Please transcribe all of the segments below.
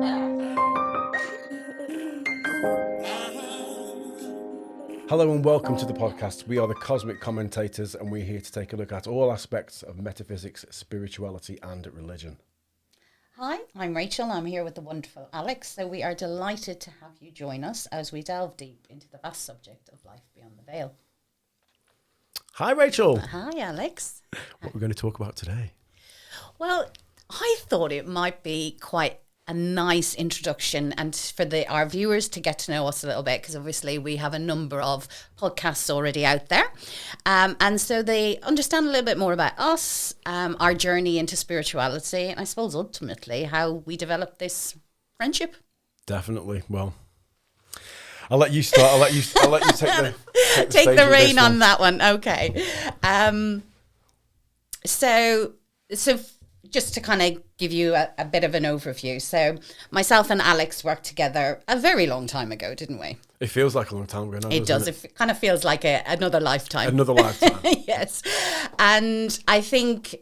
Hello and welcome to the podcast. We are the Cosmic Commentators and we're here to take a look at all aspects of metaphysics, spirituality and religion. Hi, I'm Rachel. I'm here with the wonderful Alex. So we are delighted to have you join us as we delve deep into the vast subject of life beyond the veil. Hi Rachel. Hi Alex. What are we going to talk about today? Well, I thought it might be quite a nice introduction and for our viewers to get to know us a little bit, because obviously we have a number of podcasts already out there. And so they understand a little bit more about us, our journey into spirituality, and I suppose ultimately how we developed this friendship. Definitely. Well, I'll let you start. I'll let you take the rein on that one. Okay. So just to kind of give you a bit of an overview. So myself and Alex worked together a very long time ago, didn't we? It feels like a long time ago now. It does. It kind of feels like another lifetime. Another lifetime. Yes. And I think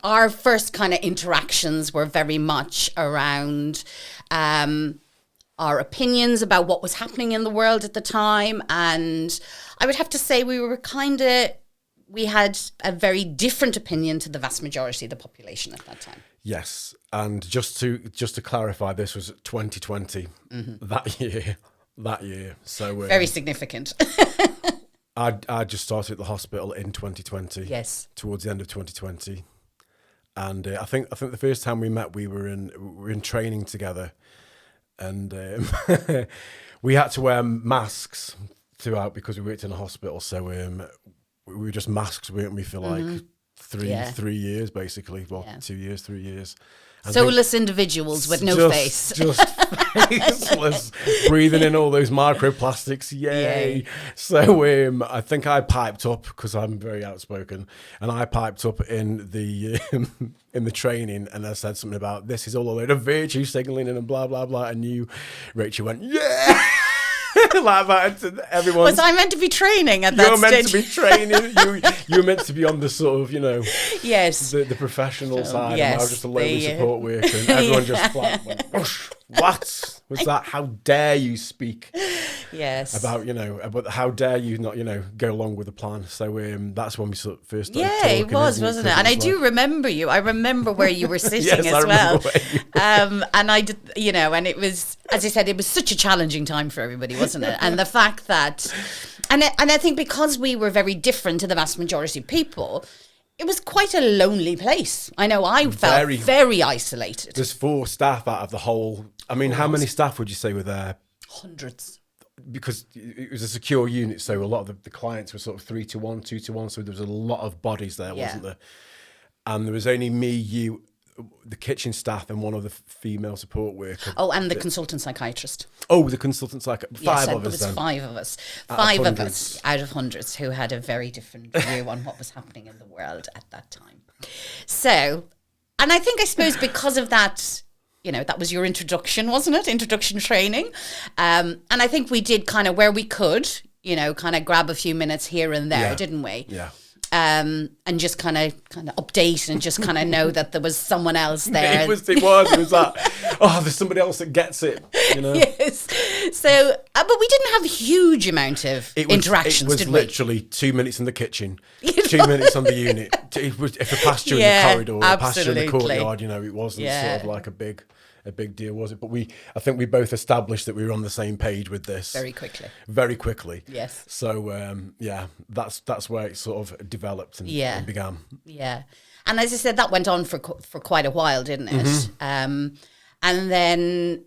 our first kind of interactions were very much around our opinions about what was happening in the world at the time. And I would have to say we had a very different opinion to the vast majority of the population at that time. Yes, and just to clarify, this was 2020, that year. So very significant. I just started at the hospital in 2020. Yes, towards the end of 2020, and I think the first time we met, we were in training together, and we had to wear masks throughout because we worked in a hospital. So we were just masks, weren't we, for like 3 years, basically. Well, 2 years, 3 years. And soulless individuals with no face. Just faceless, breathing in all those microplastics. Yay. So I think I piped up, because I'm very outspoken, and I piped up in the in the training, and I said something about, this is all a load of virtue signaling and blah, blah, blah. And you, Rachel, went, yeah! Like that, and everyone. Was I meant to be training at that stage? You were meant to be training. You were meant to be on the sort of, yes, the professional side. Yes, and I was just a lonely support worker, and everyone just flat went, what was that? How dare you speak? Yes. About how dare you not, go along with the plan. So that's when we sort of first started talking. Yeah, it was, wasn't it? And I do remember you. I remember where you were sitting yes, as well. And I did, and it was, as I said, it was such a challenging time for everybody, wasn't it? And the fact that, and I think because we were very different to the vast majority of people, it was quite a lonely place. I know I felt very isolated. There's 4 staff out of the whole. I mean, how many staff would you say were there? Hundreds. Because it was a secure unit, so a lot of the clients were sort of 3 to 1, 2 to 1. So there was a lot of bodies there, wasn't there? And there was only me, you, the kitchen staff, and one other female support worker. Oh, and the consultant psychiatrist. Oh, the consultant psychiatrist. Five of us. There was 5 of us. 5 of us out of hundreds who had a very different view on what was happening in the world at that time. So, and I suppose because of that, that was your introduction, wasn't it? Introduction training. And I think we did kind of where we could, kind of grab a few minutes here and there, didn't we? Yeah. And just kind of update and just kind of know that there was someone else there. It was that, there's somebody else that gets it, Yes. So, but we didn't have a huge amount of interactions, did we? It was literally 2 minutes in the kitchen, 2 minits on the unit. It was, if it passed you in the corridor or passed you in the courtyard, it wasn't sort of like a big deal, was it? But I think we both established that we were on the same page with this very quickly. Yes. So that's where it sort of developed and began. Yeah, and as I said, that went on for quite a while, didn't it? Mm-hmm. And then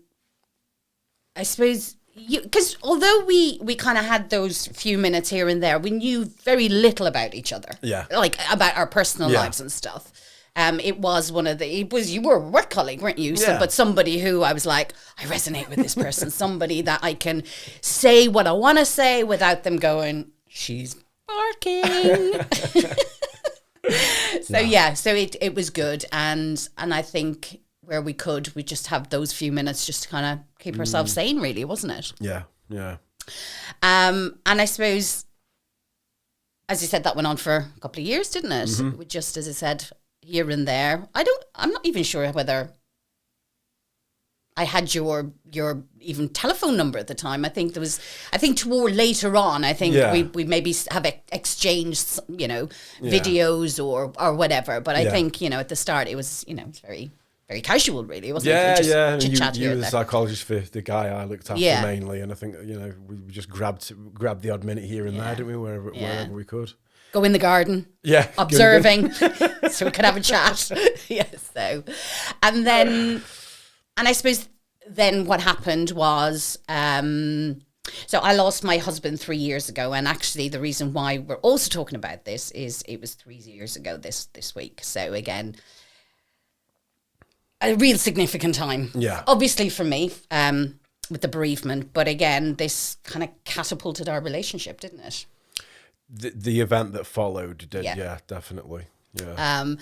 I suppose because although we kind of had those few minutes here and there, we knew very little about each other. Yeah, like about our personal lives and stuff. You were a work colleague, weren't you? So, but somebody who I was like, I resonate with this person, somebody that I can say what I want to say without them going, she's barking. So it was good. And I think where we could, we just have those few minutes just to kind of keep ourselves sane, really, wasn't it? Yeah, yeah. And I suppose, as you said, that went on for a couple of years, didn't it? Mm-hmm. Just as I said, here and there. I'm not even sure whether I had your even telephone number at the time. I think toward later on, I think we maybe have exchanged, videos or whatever. But I think, at the start it was, it's very, very casual, really, wasn't it? Just And chit-chat you here were and the there. psychologist for the guy I looked after mainly. And I think, we just grabbed the odd minute here and there, didn't we? Wherever we could. Go in the garden. Yeah. Observing. So we could have a chat. Yes. So, and then... And I suppose then what happened was, so I lost my husband 3 years ago. And actually the reason why we're also talking about this is it was 3 years ago this week. So again, a real significant time. Yeah. Obviously for me, with the bereavement. But again, this kind of catapulted our relationship, didn't it? The event that followed did. Yeah, definitely. Yeah.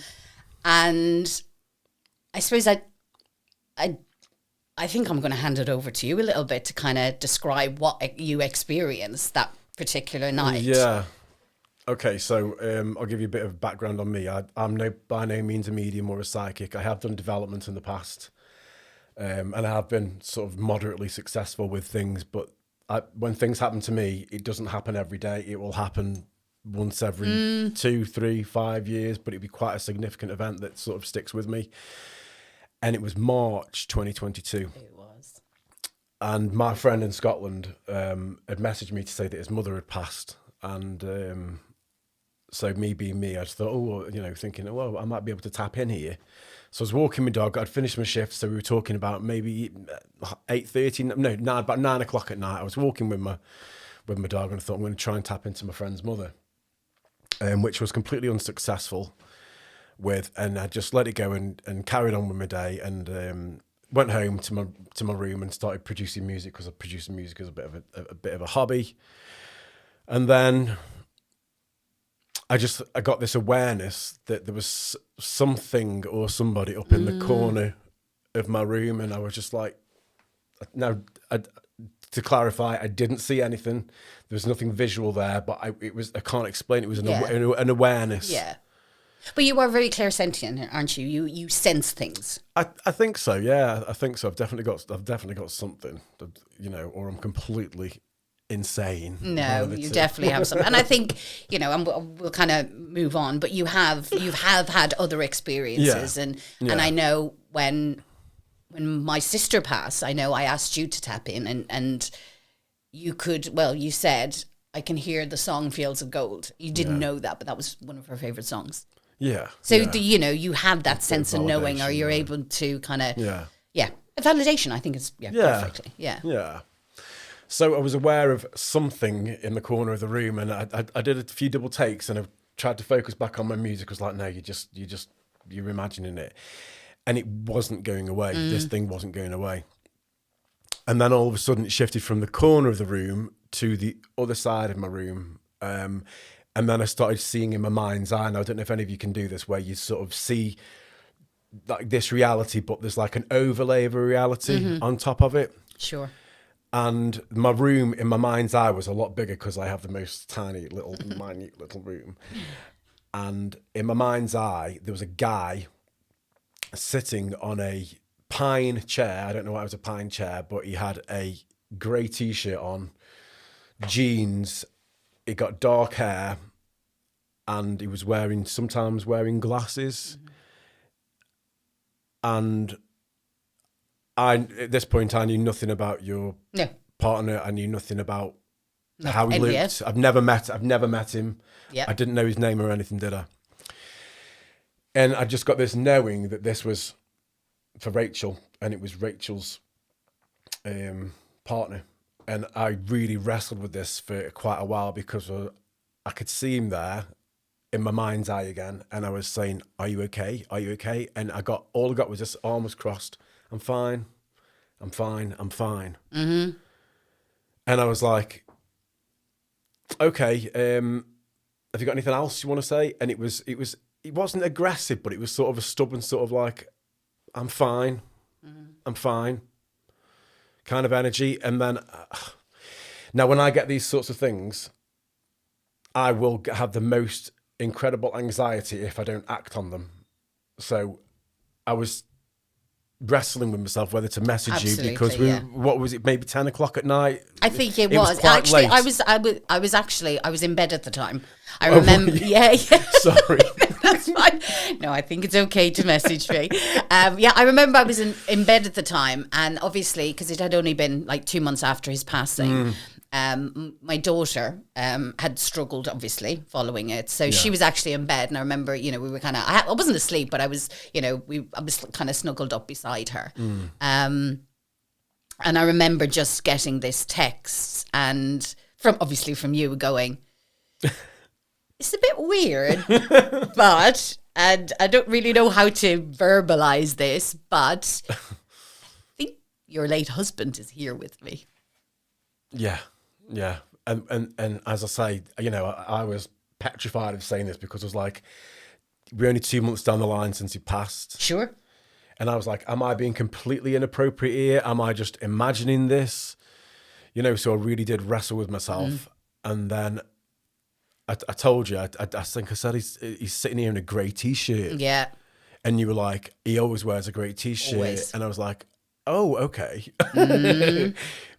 And I suppose I think I'm going to hand it over to you a little bit to kind of describe what you experienced that particular night. Yeah. Okay, so I'll give you a bit of background on me. I'm by no means a medium or a psychic. I have done development in the past, and I have been sort of moderately successful with things. But when things happen to me, it doesn't happen every day. It will happen once every 2, 3, 5 years, but it'd be quite a significant event that sort of sticks with me. And it was March 2022. It was. And my friend in Scotland had messaged me to say that his mother had passed. And so me being me, I just thought, thinking, I might be able to tap in here. So I was walking my dog. I'd finished my shift. So we were talking about maybe 8:30, about 9 o'clock at night. I was walking with my dog and I thought I'm going to try and tap into my friend's mother, which was completely unsuccessful. And I just let it go and carried on with my day and went home to my room and started producing music because I produced music as a bit of a hobby. And then I got this awareness that there was something or somebody up in the corner of my room, and I was just like, to clarify, I didn't see anything. There was nothing visual there, but I can't explain. It was an awareness. Yeah. But you are very clairsentient, aren't you? You sense things. I think so. Yeah, I think so. I've definitely got something, or I'm completely insane. No, you definitely have something. And I think, and we'll kind of move on, but you have had other experiences. Yeah. And I know when my sister passed, I know I asked you to tap in and you said, I can hear the song Fields of Gold. You didn't know that, but that was one of her favorite songs. Yeah. So, you have that sense of knowing, or you're able to kind of... Yeah. Validation, I think it's... Yeah, perfectly. Yeah. Yeah. So I was aware of something in the corner of the room, and I did a few double takes, and I tried to focus back on my music. I was like, no, you're imagining it. And it wasn't going away. This thing wasn't going away. And then all of a sudden it shifted from the corner of the room to the other side of my room. And then I started seeing in my mind's eye, and I don't know if any of you can do this, where you sort of see like this reality, but there's like an overlay of a reality on top of it. Sure. And my room in my mind's eye was a lot bigger because I have the most tiny little, minute little room. And in my mind's eye, there was a guy sitting on a pine chair. I don't know why it was a pine chair, but he had a grey t-shirt on, jeans. He got dark hair, and he was sometimes wearing glasses. And at this point, I knew nothing about your partner. I knew nothing about how he looked. Yes. I've never met him. Yep. I didn't know his name or anything, did I? And I just got this knowing that this was for Rachel, and it was Rachel's partner. And I really wrestled with this for quite a while because I could see him there in my mind's eye again. And I was saying, are you okay? Are you okay? And all I got was this arm was crossed. I'm fine. I'm fine. I'm fine. Mm-hmm. And I was like, okay, have you got anything else you want to say? And it wasn't aggressive, but it was sort of a stubborn sort of like, I'm fine. I'm fine. Kind of energy. And then now when I get these sorts of things, I will have the most incredible anxiety if I don't act on them. So I was wrestling with myself whether to message Absolutely, you because what was it, maybe 10 o'clock at night? I think it was was. quite Actually, late. I was in bed at the time. I remember. Yeah. Sorry. That's fine. No, I think it's okay to message me. I remember I was in bed at the time, and obviously because it had only been like 2 months after his passing. My daughter had struggled, obviously, following it. So she was actually in bed, and I remember, we were kind of, I wasn't asleep, but I was, I was kind of snuggled up beside her. And I remember just getting this text, and obviously from you going, it's a bit weird, but, and I don't really know how to verbalize this, but I think your late husband is here with me. Yeah. Yeah. And as I say, I was petrified of saying this because I was like, we're only 2 months down the line since he passed. Sure. And I was like, am I being completely inappropriate here? Am I just imagining this? So I really did wrestle with myself. And then I told you, I think I said he's sitting here in a grey T-shirt. Yeah. And you were like, he always wears a grey T-shirt. Always. And I was like, oh, okay.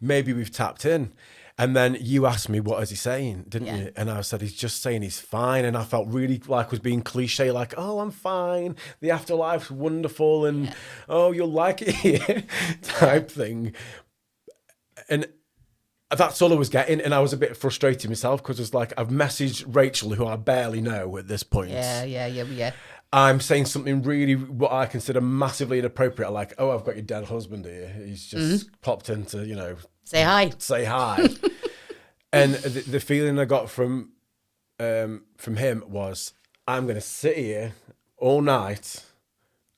Maybe we've tapped in. And then you asked me, what is he saying, didn't you? And I said, he's just saying he's fine. And I felt really like I was being cliche, like, oh, I'm fine. The afterlife's wonderful. And, oh, you'll like it here type thing. And that's all I was getting. And I was a bit frustrated myself because it's like, I've messaged Rachel, who I barely know at this point. Yeah. I'm saying something really what I consider massively inappropriate. Like, oh, I've got your dead husband here. He's just popped into, Say hi. And the feeling I got from him was, I'm going to sit here all night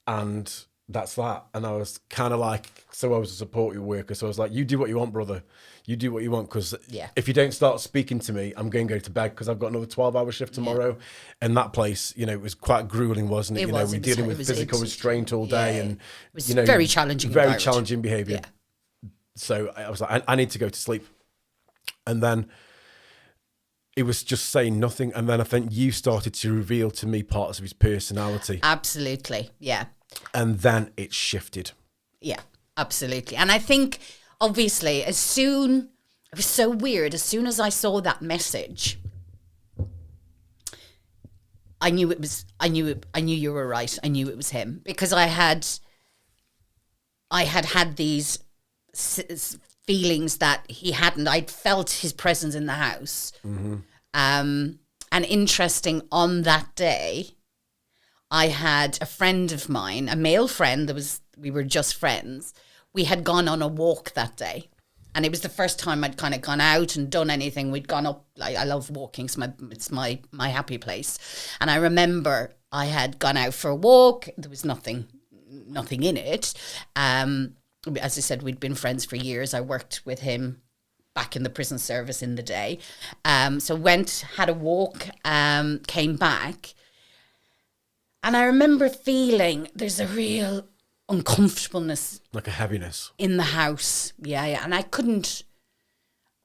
and that's that. And I was kind of like, so I was a support worker. So I was like, you do what you want, brother. You do what you want. Because if you don't start speaking to me, I'm going to go to bed because I've got another 12-hour shift tomorrow. And that place, it was quite grueling, wasn't it? We're dealing with physical restraint all day. And, it was very challenging. Very challenging behavior. Yeah. So I was like, I need to go to sleep. And then it was just saying nothing. And then I think you started to reveal to me parts of his personality. Absolutely. Yeah. And then it shifted. Yeah, absolutely. And I think, obviously, it was so weird. As soon as I saw that message, I knew you were right. I knew it was him because I had these feelings that he hadn't. I'd felt his presence in the house. And interesting, on that day, I had a friend of mine, a male friend, we were just friends. We had gone on a walk that day. And it was the first time I'd kind of gone out and done anything. We'd gone up, like, I love walking, it's my happy place. And I remember I had gone out for a walk. There was nothing in it. As I said, we'd been friends for years. I worked with him back in the prison service in the day. So went, had a walk, came back. And I remember feeling there's a real uncomfortableness. Like a heaviness. In the house. Yeah. And I couldn't,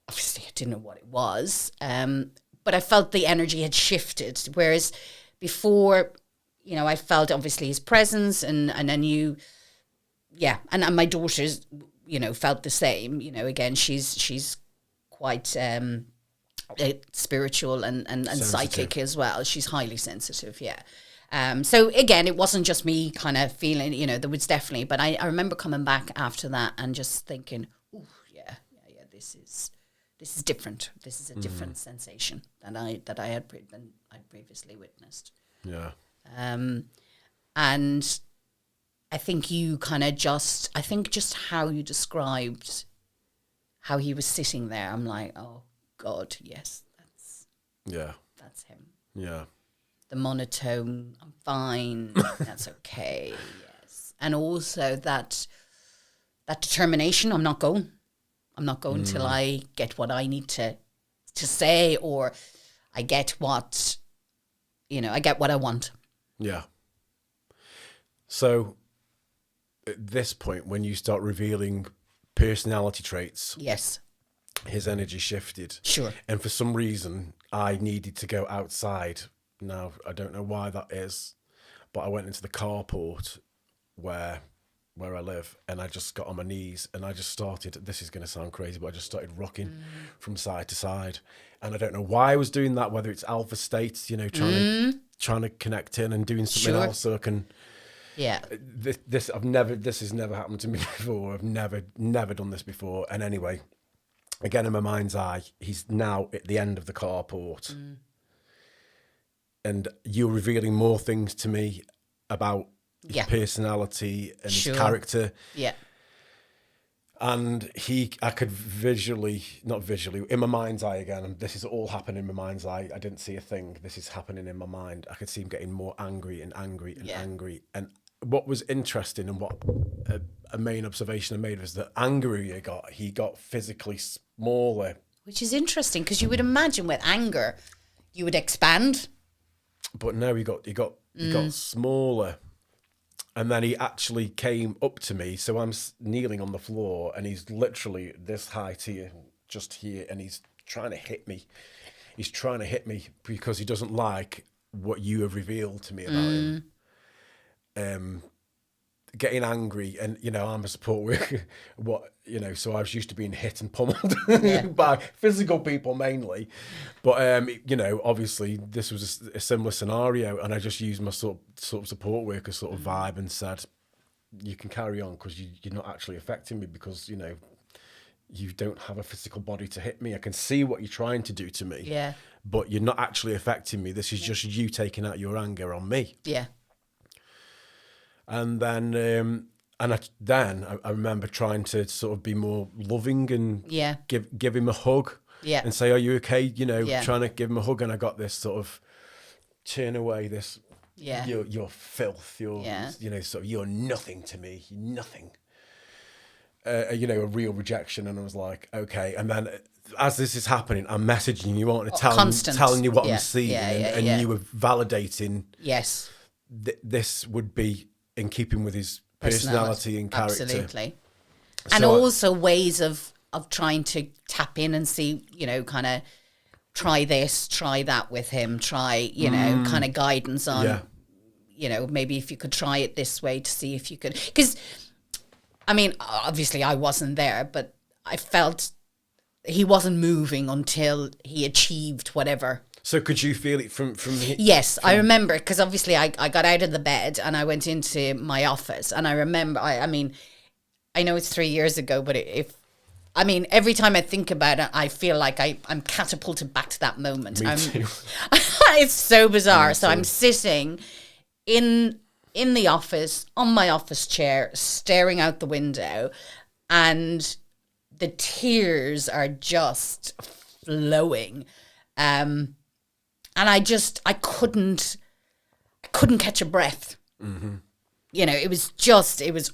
obviously I didn't know what it was. But I felt the energy had shifted. Whereas before, I felt obviously his presence and I knew, and my daughters, felt the same. Again, she's quite spiritual and psychic as well. She's highly sensitive, so again, it wasn't just me kind of feeling, there was definitely, but I remember coming back after that and just thinking, oh, yeah, this is different. This is a different sensation than I had previously witnessed. Yeah. And I think you kind of just how you described how he was sitting there, I'm like, oh God, yes, that's him. Yeah. The monotone, I'm fine, that's okay, yes. And also that determination, I'm not going till I get what I need to say, or I get what I want. Yeah. So at this point, when you start revealing personality traits, yes, his energy shifted. Sure. And for some reason, I needed to go outside. Now, I don't know why that is, but I went into the carport where where I live, and I just got on my knees and I just started, this is going to sound crazy, but I just started rocking from side to side. And I don't know why I was doing that, whether it's alpha states, you know, trying to connect in and doing something else so I can. Yeah. This has never happened to me before. I've never done this before. And anyway, again, in my mind's eye, he's now at the end of the carport. And you're revealing more things to me about his personality and his character. Yeah. And I could not visually, in my mind's eye again, and this is all happening in my mind's eye. I didn't see a thing. This is happening in my mind. I could see him getting more angry and angry and angry. And what was interesting and what a main observation I made was that angrier he got physically smaller. Which is interesting because you would imagine with anger, you would expand. But no, he got smaller. And then he actually came up to me. So I'm kneeling on the floor and he's literally this height here, just here. And he's trying to hit me. He's trying to hit me because he doesn't like what you have revealed to me about him. Getting angry. And, you know, I'm a support worker. So I was used to being hit and pummeled by physical people mainly. But, you know, obviously this was a similar scenario. And I just used my sort of support worker sort of vibe and said, you can carry on because you're not actually affecting me because, you know, you don't have a physical body to hit me. I can see what you're trying to do to me. Yeah. But you're not actually affecting me. This is just you taking out your anger on me. Yeah. And then, I remember trying to sort of be more loving and give him a hug and say, are you okay? You know, trying to give him a hug. And I got this sort of turn away, this, you're filth, you know, sort of, you're nothing to me, nothing. You know, a real rejection. And I was like, okay. And then as this is happening, I'm messaging you, aren't I? Telling you what I'm seeing. And you were validating. Yes. This would be in keeping with his personality and character. Absolutely. And also ways of trying to tap in and see, you know, kind of try this, try that with him, try, you know, kind of guidance on, you know, maybe if you could try it this way to see if you could. Because, I mean, obviously I wasn't there, but I felt he wasn't moving until he achieved whatever. So could you feel it from Yes, I remember, because obviously I got out of the bed and I went into my office, and I remember, I mean, I know it's 3 years ago, but every time I think about it, I feel like I'm catapulted back to that moment. Me too. It's so bizarre. So I'm sitting in the office, on my office chair, staring out the window, and the tears are just flowing. And I couldn't catch a breath. Mm-hmm. You know, it was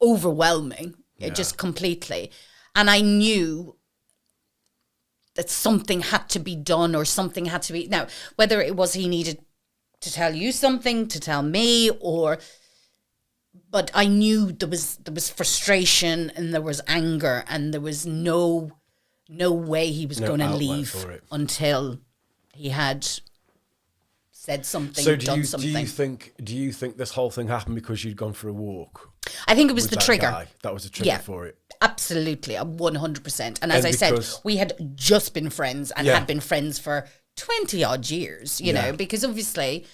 overwhelming, just completely. And I knew that something had to be done, or something had to be, now, whether it was he needed to tell you something, to tell me, but I knew there was frustration and there was anger, and there was no way he was going to leave until he had said something, done something. Do you think this whole thing happened because you'd gone for a walk? I think it was the trigger. Guy? That was a trigger for it. Absolutely, 100%. And as I said, we had just been friends and had been friends for 20 odd years, you know, because obviously,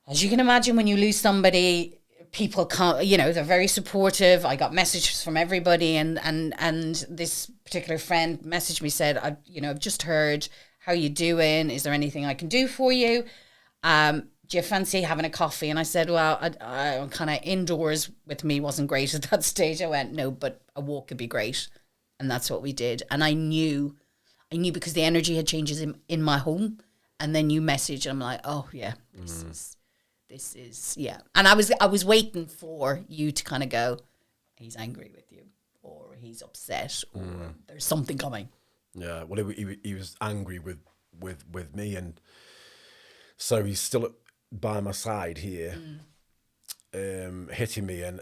as you can imagine, when you lose somebody, people can't, you know, they're very supportive. I got messages from everybody, and this particular friend messaged me, said, I've just heard, how you doing? Is there anything I can do for you? Do you fancy having a coffee? And I said, well, I kind of indoors with me wasn't great at that stage. I went, no, but a walk could be great. And that's what we did. And I knew because the energy had changes in my home. And then you message, and I'm like, oh yeah, this is, yeah. And I was waiting for you to kind of go, he's angry with you, or he's upset, or there's something coming. Yeah, well, he was angry with me, and so he's still by my side here, hitting me, and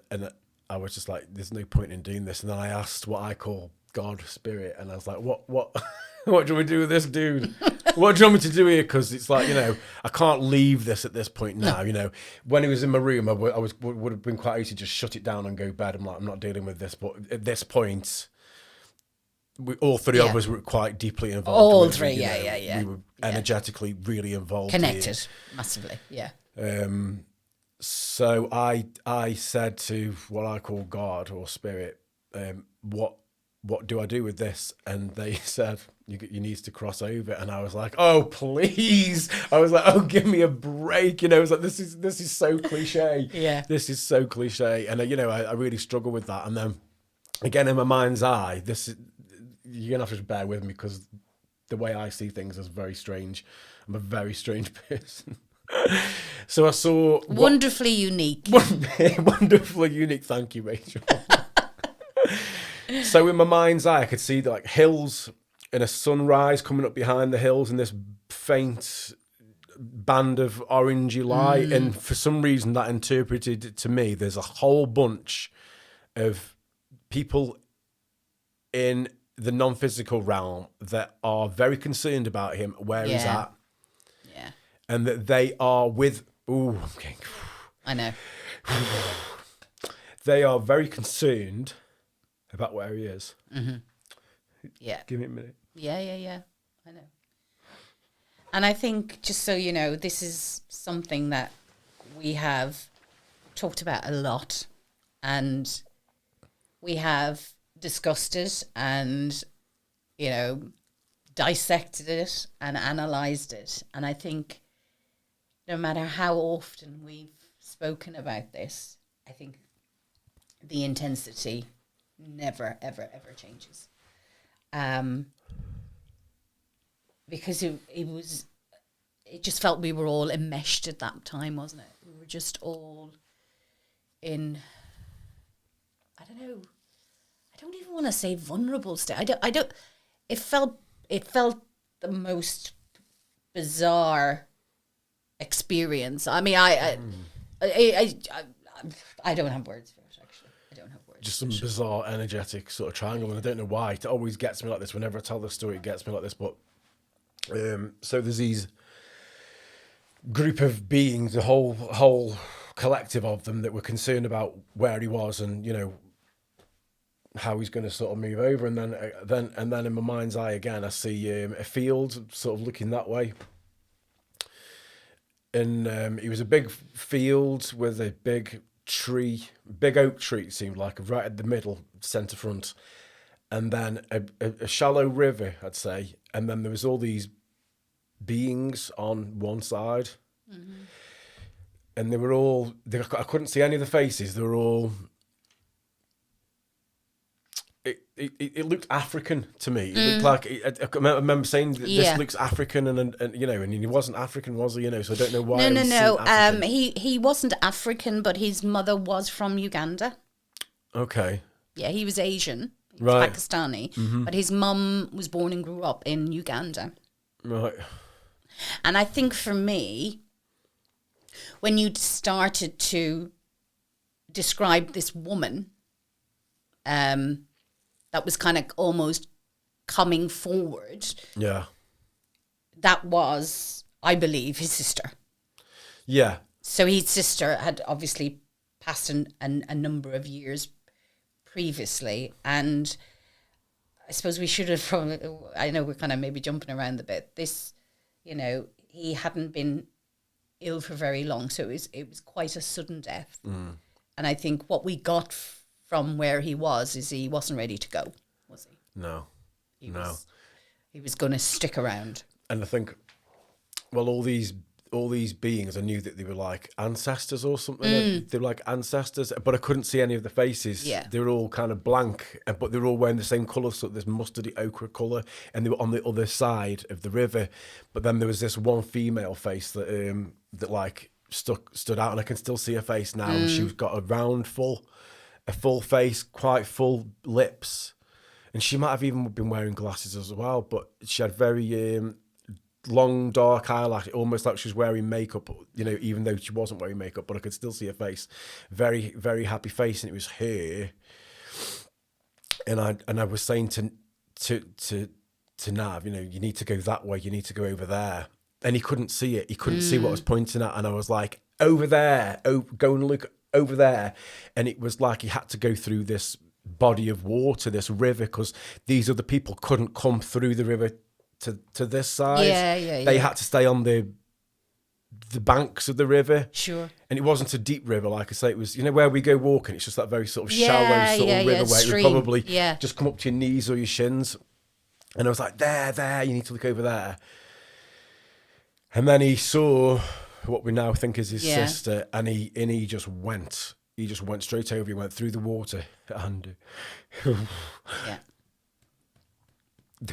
I was just like, there's no point in doing this. And then I asked what I call God, Spirit, and I was like, what What do we do with this dude? What do you want me to do here? Because it's like, I can't leave this at this point now. When he was in my room, would have been quite easy to just shut it down and go to bed. I'm like, I'm not dealing with this. But at this point, all three of us were quite deeply involved. All three, yeah. We were energetically really involved. Connected massively, yeah. So I said to what I call God or Spirit, what do I do with this? And they said, you need to cross over. And I was like, oh, please. I was like, oh, give me a break. It was like, this is so cliche. Yeah. This is so cliche. And, I really struggle with that. And then, again, in my mind's eye, you're going to have to bear with me because the way I see things is very strange. I'm a very strange person. So I saw... Wonderfully unique. Wonderfully unique. Thank you, Rachel. So in my mind's eye, I could see like hills and a sunrise coming up behind the hills and this faint band of orangey light. And for some reason that interpreted to me, there's a whole bunch of people in the non-physical realm that are very concerned about him, where he's at. Yeah. And that they are with... Ooh, okay. I know. They are very concerned about where he is. Mm-hmm. Yeah. Give me a minute. Yeah. I know. And I think, just so you know, this is something that we have talked about a lot, and we have discussed it and, dissected it and analysed it. And I think no matter how often we've spoken about this, I think the intensity never, ever, ever changes. Because it just felt we were all enmeshed at that time, wasn't it? We were just all in, I don't know, I don't even want to say vulnerable state. It felt the most bizarre experience. I mean, I don't have words for it, actually. I don't have words. Just some bizarre, energetic sort of triangle, and I don't know why. It always gets me like this. Whenever I tell the story, it gets me like this. But so there's these group of beings, a whole collective of them that were concerned about where he was, and how he's going to sort of move over. And then in my mind's eye again, I see a field sort of looking that way. And it was a big field with a big oak tree, it seemed like, right at the middle, centre front. And then a shallow river, I'd say. And then there was all these beings on one side. Mm-hmm. And I couldn't see any of the faces. They were all... It looked African to me. It looked like I remember saying that this looks African, and he wasn't African, was he? So I don't know why. No. He wasn't African, but his mother was from Uganda. Okay. Yeah, he was Asian, right? Pakistani, but his mum was born and grew up in Uganda. Right. And I think for me, when you started to describe this woman, that was kind of almost coming forward. Yeah. That was, I believe, his sister. Yeah. So his sister had obviously passed a number of years previously. And I suppose we should have probably, I know we're kind of maybe jumping around a bit. This, he hadn't been ill for very long. So it was quite a sudden death. Mm. And I think what we got from where he was is he wasn't ready to go, was he? No. He was going to stick around. And I think, well, all these beings, I knew that they were like ancestors or something. They were like ancestors, but I couldn't see any of the faces. Yeah. They were all kind of blank, but they were all wearing the same colour, so this mustardy ochre colour, and they were on the other side of the river. But then there was this one female face that like stood out, and I can still see her face now. And she's got a full face, quite full lips, and she might have even been wearing glasses as well, but she had very long dark eyelash, almost like she was wearing makeup, even though she wasn't wearing makeup, but I could still see her face. Very, very happy face, and it was her. And I was saying to to Nav, you know, you need to go that way, you need to go over there. And he couldn't see it. He couldn't see what I was pointing at. And I was like, over there, go and look over there. And it was like he had to go through this body of water, this river, because these other people couldn't come through the river to this side. They had to stay on the banks of the river. Sure. And it wasn't a deep river, like I say. It was, you know, where we go walking, it's just that very sort of shallow sort of river where stream. it would probably just come up to your knees or your shins. And I was like, there, you need to look over there. And then he saw what we now think is his sister, and he just went. He just went straight over. He went through the water, and they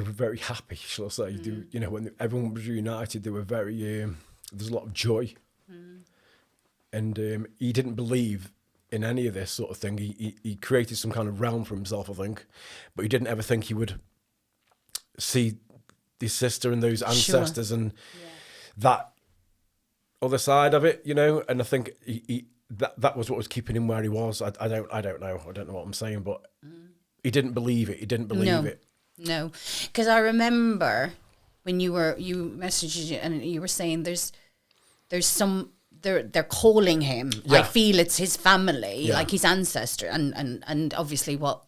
were very happy, shall I say? They, you know, when everyone was reunited, they were very. There's a lot of joy, and he didn't believe in any of this sort of thing. He created some kind of realm for himself, I think, but he didn't ever think he would see his sister and those ancestors and that other side of it, you know. And I think that was what was keeping him where he was. I don't know what I'm saying, but he didn't believe it. He didn't believe it. No, because I remember when you messaged and you were saying there's some they're calling him. I feel it's his family, like his ancestor, and obviously what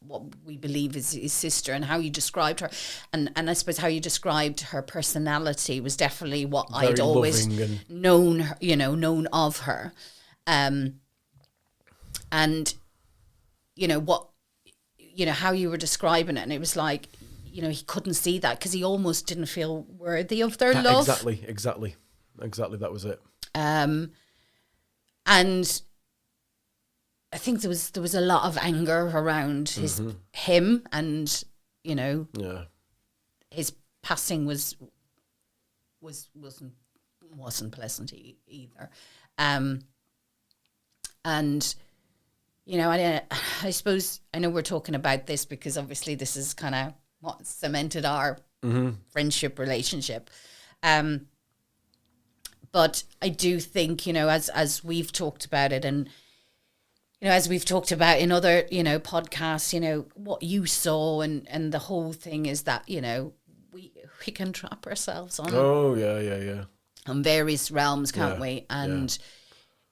we believe is his sister, and how you described her, and I suppose how you described her personality was definitely what Very I'd always known of her, and you know what, you know how you were describing it, and it was like, you know, he couldn't see that because he almost didn't feel worthy of their love. Exactly. That was it. And I think there was a lot of anger around him, and you know, his passing wasn't pleasant either. And you know, I suppose I know we're talking about this because obviously this is kind of what cemented our friendship relationship. But I do think, you know, as we've talked about it, and you know, as we've talked about in other, you know, podcasts, you know, what you saw and the whole thing is that, you know, we can trap ourselves on on various realms, can't we? And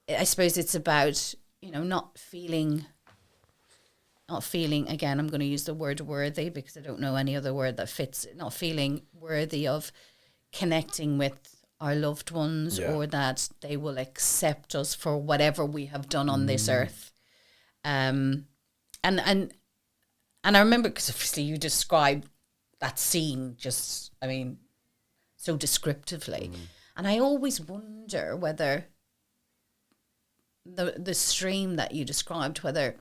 I suppose it's about, you know, not feeling, again, I'm going to use the word worthy because I don't know any other word that fits it, not feeling worthy of connecting with our loved ones, or that they will accept us for whatever we have done on this earth. And I remember, because obviously you described that scene just, I mean, so descriptively. And I always wonder whether the stream that you described, whether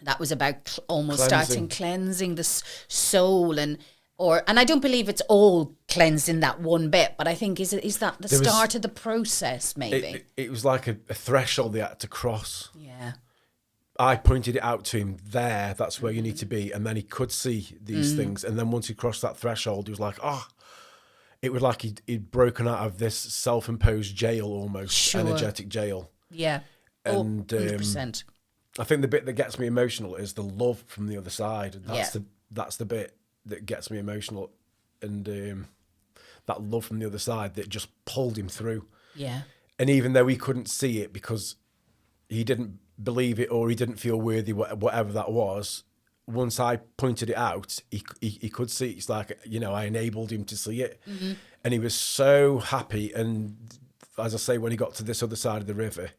that was about almost starting cleansing the soul, and I don't believe it's all cleansed in that one bit, but I think is that the start of the process, maybe? It was like a threshold they had to cross. Yeah. I pointed it out to him there, that's where you need to be, and then he could see these things, and then once he crossed that threshold, he was like, it was like he'd broken out of this self-imposed jail almost, energetic jail. Yeah. And 100%. I think the bit that gets me emotional is the love from the other side. That's the bit that gets me emotional, and that love from the other side that just pulled him through. Yeah. And even though he couldn't see it because he didn't believe it or he didn't feel worthy, whatever that was, once I pointed it out, he could see it. It's like, you know, I enabled him to see it. And he was so happy. And as I say, when he got to this other side of the river,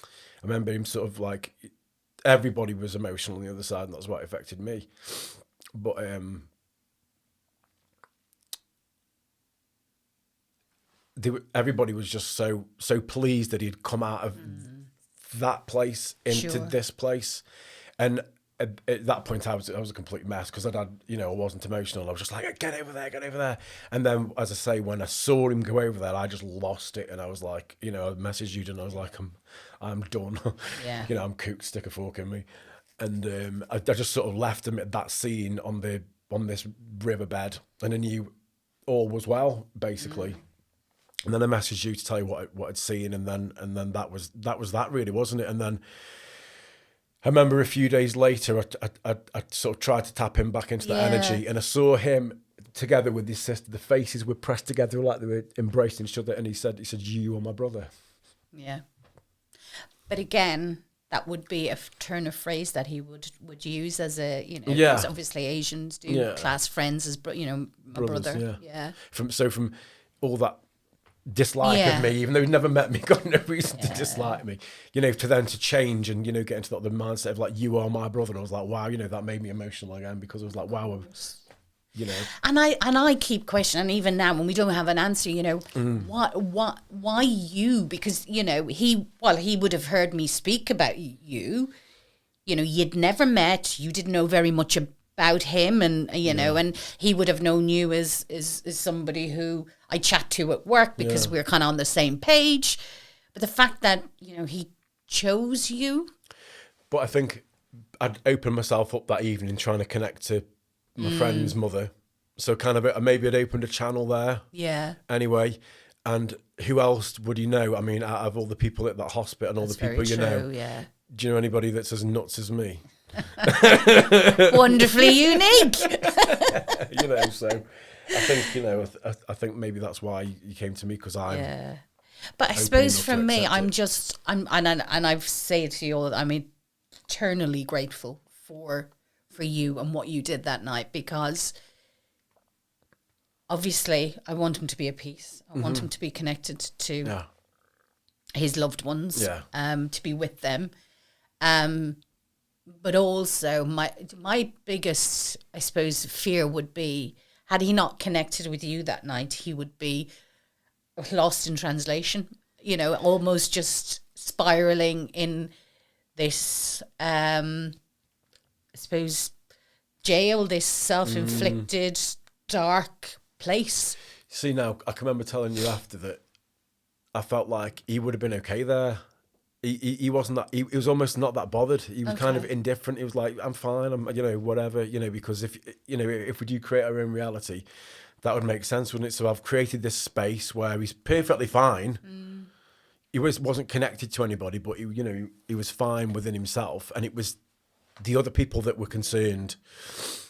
I remember him sort of like, everybody was emotional on the other side, and that's what affected me. But everybody was just so pleased that he'd come out of that place into this place. And at that point, I was a complete mess because I wasn't emotional. I was just like, get over there. And then, as I say, when I saw him go over there, I just lost it, and I was like, you know, I messaged you, and I was like, I'm done. Yeah. You know, I'm cooked. Stick a fork in me. And I just sort of left him at that scene on this riverbed, and I knew all was well, basically. And then I messaged you to tell you what I'd seen, and then that was that really, wasn't it? And then I remember a few days later, I sort of tried to tap him back into that energy, and I saw him together with his sister. The faces were pressed together like they were embracing each other. And he said, "You are my brother." Yeah. But again, that would be a turn of phrase that he would use as a, because obviously Asians do class friends as, my Brothers, brother. Yeah. From all that dislike of me, even though he never met me, got no reason to dislike me, to then to change and, get into the mindset of like, you are my brother. And I was like, wow, that made me emotional again, because I was like, wow, And I keep questioning, and even now when we don't have an answer, why you? Because he would have heard me speak about you. You'd never met, you didn't know very much about him, and and he would have known you as somebody who I chat to at work because we're kind of on the same page. But the fact that he chose you, but I think I'd opened myself up that evening trying to connect to my friend's mother, so kind of maybe I'd opened a channel there. Yeah. Anyway, and who else would you know? I mean, out of all the people at that hospital and all the people know, do you know anybody that's as nuts as me? Wonderfully unique. So I think I think maybe that's why you came to me, because I'm. Yeah. But I suppose for me, I'm I've said to you all, I'm eternally grateful for you and what you did that night, because obviously I want him to be at peace. I want him to be connected to his loved ones, to be with them. But also my biggest, I suppose, fear would be, had he not connected with you that night, he would be lost in translation, almost just spiraling in this, I suppose, jail, this self-inflicted dark place. See, now I can remember telling you after that I felt like he would have been okay there. He wasn't that. He was almost not that bothered. He was kind of indifferent. He was like, "I'm fine. I'm, whatever. Because if we do create our own reality, that would make sense, wouldn't it? So I've created this space where he's perfectly fine. He wasn't connected to anybody, but he was fine within himself, and it was the other people that were concerned.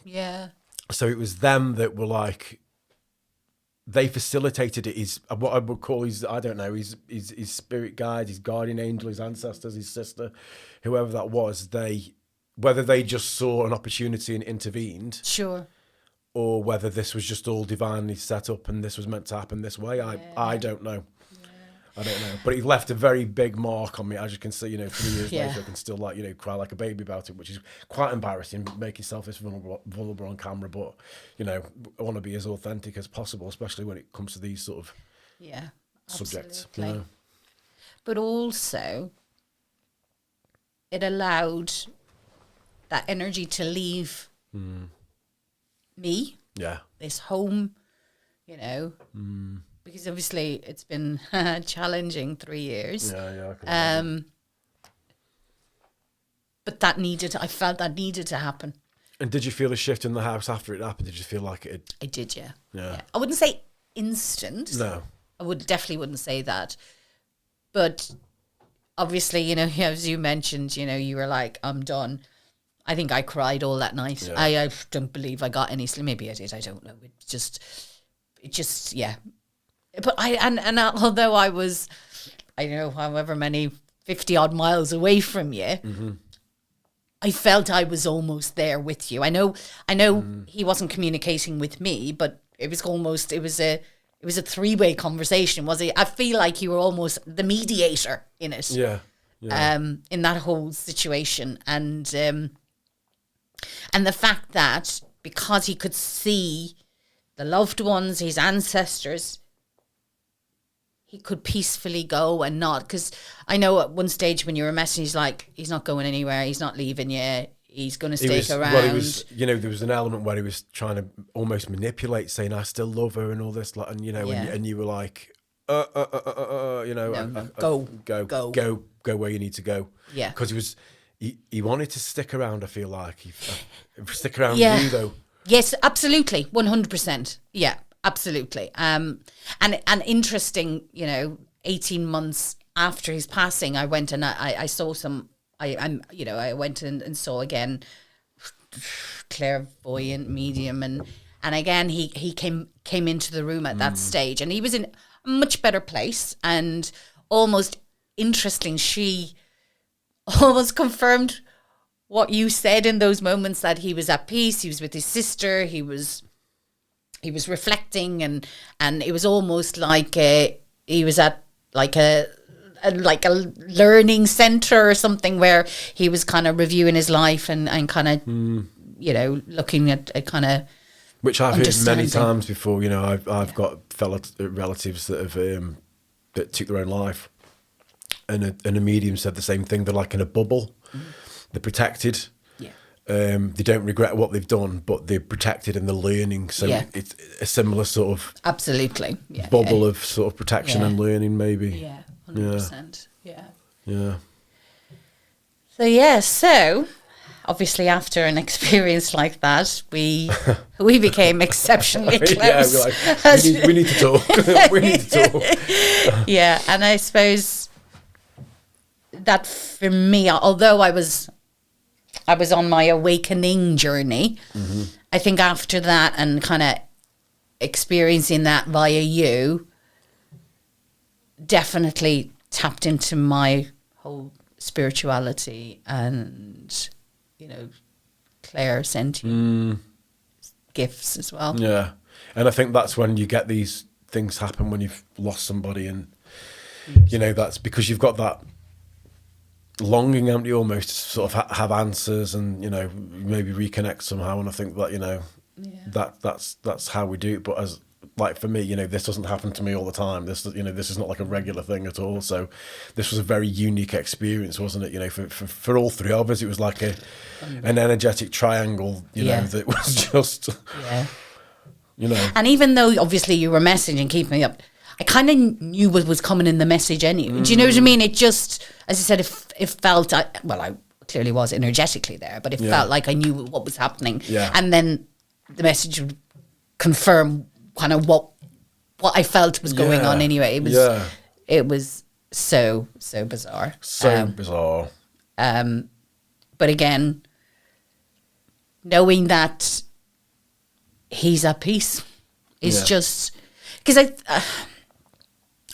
Yeah. So it was them that were like, they facilitated it. His, what I would call his, I don't know, his spirit guide, his guardian angel, his ancestors, his sister, whoever that was. Whether they just saw an opportunity and intervened, sure, or whether this was just all divinely set up and this was meant to happen this way. I don't know. I don't know, but he left a very big mark on me. As you can see, 3 years later, I can still cry like a baby about it, which is quite embarrassing. Make yourself this vulnerable on camera, but I want to be as authentic as possible, especially when it comes to these sort of subjects. But also, it allowed that energy to leave me, this home, because obviously it's been challenging 3 years. I can but I felt that needed to happen. And did you feel a shift in the house after it happened? Did you feel like it? I did, yeah. I wouldn't say instant. No. I definitely wouldn't say that. But obviously, as you mentioned, you were like, I'm done. I think I cried all that night. Yeah. I don't believe I got any sleep. Maybe I did. I don't know. It just, yeah. But although I was, I don't know, however many 50 odd miles away from you, I felt I was almost there with you. I know he wasn't communicating with me, but it was a 3-way conversation, was it? I feel like you were almost the mediator in it. Yeah. In that whole situation. And the fact that because he could see the loved ones, his ancestors, he could peacefully go and not, because I know at one stage when you were messaging, he's like, he's not going anywhere, he's not leaving you, he's going to stay around. Well, there was an element where he was trying to almost manipulate, saying, I still love her and all this, and and you were like, go where you need to go. Yeah. Because he wanted to stick around, I feel like. Stick around you, though. Yes, absolutely, 100%. Yeah. Absolutely. And interesting, 18 months after his passing, I went and I saw I went and saw again clairvoyant medium, and And again, he came into the room at that stage, and he was in a much better place. And almost interesting, she almost confirmed what you said in those moments, that he was at peace. He was with his sister. He was reflecting, and it was almost like he was at like a learning center or something, where he was kind of reviewing his life and kind of looking at a kind of, which I've heard many times before. I've got fellow relatives that have that took their own life, and a medium said the same thing. They're like in a bubble. They're protected. Yeah. They don't regret what they've done, but they're protected and they're learning. So it's a similar sort of absolutely bubble of sort of protection and learning, maybe. Yeah, 100%. Yeah. Yeah. So obviously after an experience like that, we became exceptionally close. We need to talk. We need to talk. Yeah, and I suppose that for me, although I was on my awakening journey, I think after that and kind of experiencing that via you, definitely tapped into my whole spirituality and, clairsentient gifts as well. Yeah. And I think that's when you get these things happen when you've lost somebody, and, that's because you've got that longing, haven't you, almost to sort of have answers and, maybe reconnect somehow. And I think that, that's how we do it. But as like for me, this doesn't happen to me all the time. This is not like a regular thing at all. So this was a very unique experience, wasn't it? For all three of us, it was like an energetic triangle, that was just, And even though obviously you were messaging, keeping me up, I kind of knew what was coming in the message anyway. Do you know what I mean? It just, as I said, it felt, I clearly was energetically there, but it felt like I knew what was happening. Yeah. And then the message would confirm kind of what I felt was going on anyway. It was so bizarre. Bizarre. But again, knowing that he's at peace is just, because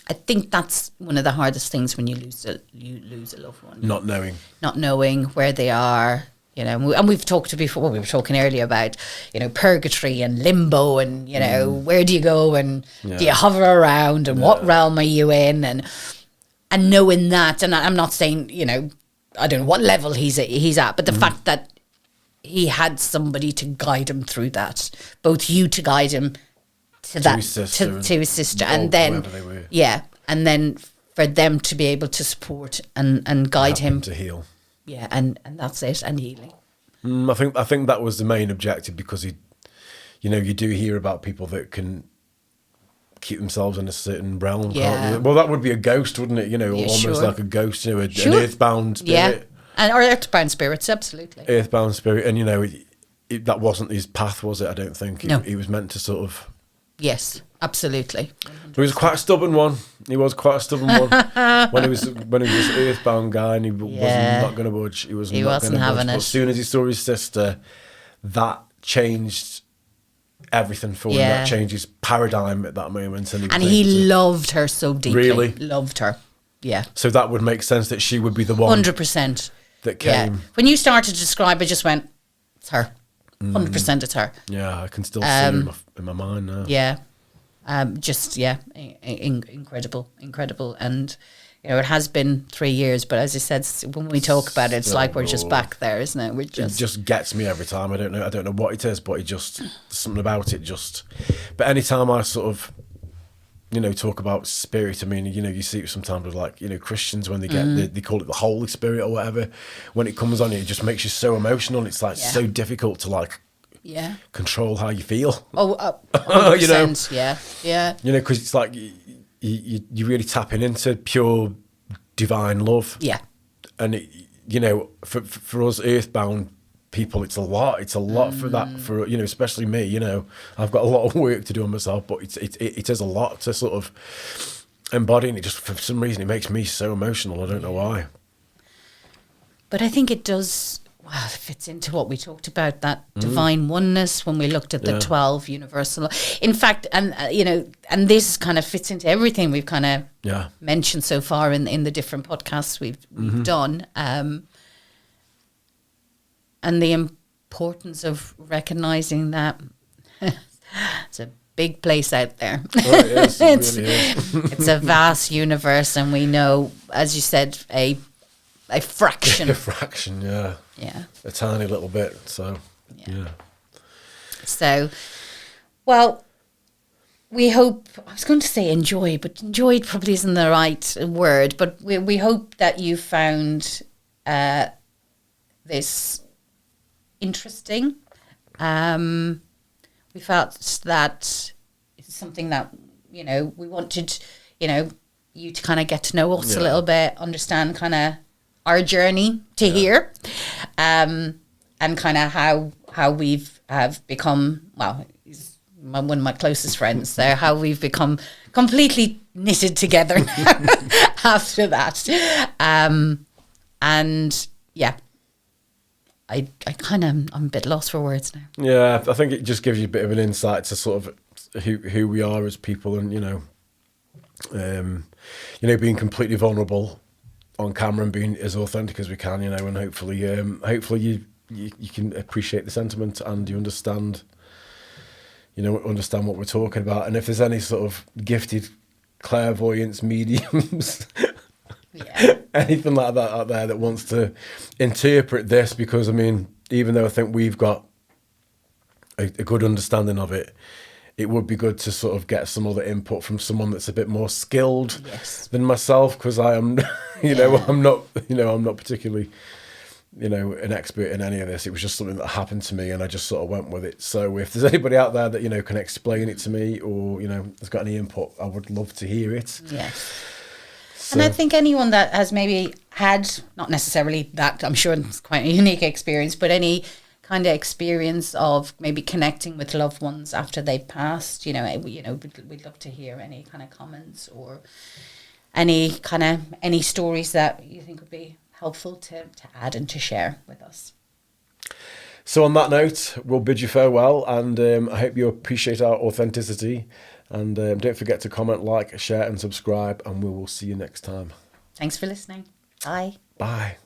I think that's one of the hardest things when you lose a loved one. Not knowing where they are, and we've talked before. We were talking earlier about, purgatory and limbo, and where do you go, and do you hover around, and what realm are you in, and knowing that. And I'm not saying, I don't know what level he's at, but the fact that he had somebody to guide him through that, both you to guide him to his sister, and then and then for them to be able to support and guide him to heal, and that's it, and healing. I think that was the main objective, because you do hear about people that can keep themselves in a certain realm. Well, that would be a ghost, wouldn't it? Almost like a ghost, an earthbound spirit. And or earthbound spirits, absolutely. Earthbound spirit, and that wasn't his path, was it? I don't think. He was meant to sort of. Yes, absolutely. He was quite a stubborn one. When he was this earthbound guy, and he was not going to budge. He wasn't having it. But as soon as he saw his sister, that changed everything for him. That changed his paradigm at that moment, and he loved her so deeply. Really loved her. Yeah. So that would make sense that she would be the one. 100%. That came. Yeah. When you started to describe, I just went, it's her. 100% it's her. Yeah, I can still see her in my mind now. Yeah. Incredible. And, it has been 3 years, but as I said, when we talk about it, it's like we're just back there, isn't it? It just gets me every time. I don't know what it is, but something about it just. But anytime I sort of, talk about spirit, I mean, you see it sometimes with like, Christians when they get, they call it the Holy Spirit or whatever. When it comes on, it just makes you so emotional. It's like so difficult to like control how you feel. Oh, 100%, yeah. Because it's like you're really tapping into pure divine love. Yeah. And, for us earthbound people, it's a lot for that, for especially me. I've got a lot of work to do on myself, but it is a lot to sort of embody, and it just, for some reason, it makes me so emotional. I don't know why, but I think it does well, it fits into what we talked about, that divine oneness when we looked at the 12 universal. In fact, and and this kind of fits into everything we've kind of mentioned so far in the different podcasts we've done. And the importance of recognizing that it's a big place out there. Oh, yes, it really is. It's a vast universe, and we know, as you said, a fraction. A fraction, yeah. Yeah. A tiny little bit, so, yeah. So, well, we hope, I was going to say enjoy, but enjoy probably isn't the right word, but we hope that you found this interesting. We felt that it's something that, we wanted, you to kind of get to know us a little bit, understand kind of our journey to here, and kind of how we've have become, well, he's one of my closest friends there, how we've become completely knitted together after that. And yeah, I kind of, I'm a bit lost for words now. Yeah, I think it just gives you a bit of an insight to sort of who we are as people, and being completely vulnerable on camera and being as authentic as we can, and hopefully you can appreciate the sentiment and you understand what we're talking about. And if there's any sort of gifted clairvoyance mediums, anything like that out there that wants to interpret this, because even though I think we've got a good understanding of it, it would be good to sort of get some other input from someone that's a bit more skilled than myself, because I am, I'm not particularly, an expert in any of this. It was just something that happened to me and I just sort of went with it. So if there's anybody out there that, can explain it to me, or, has got any input, I would love to hear it. Yes. So. And I think anyone that has maybe had, not necessarily that, I'm sure it's quite a unique experience, but any kind of experience of maybe connecting with loved ones after they've passed, we'd love to hear any kind of comments or any stories that you think would be helpful to add and to share with us. So on that note, we'll bid you farewell, and I hope you appreciate our authenticity, and don't forget to comment, like, share and subscribe, and we will see you next time. Thanks for listening. Bye. Bye.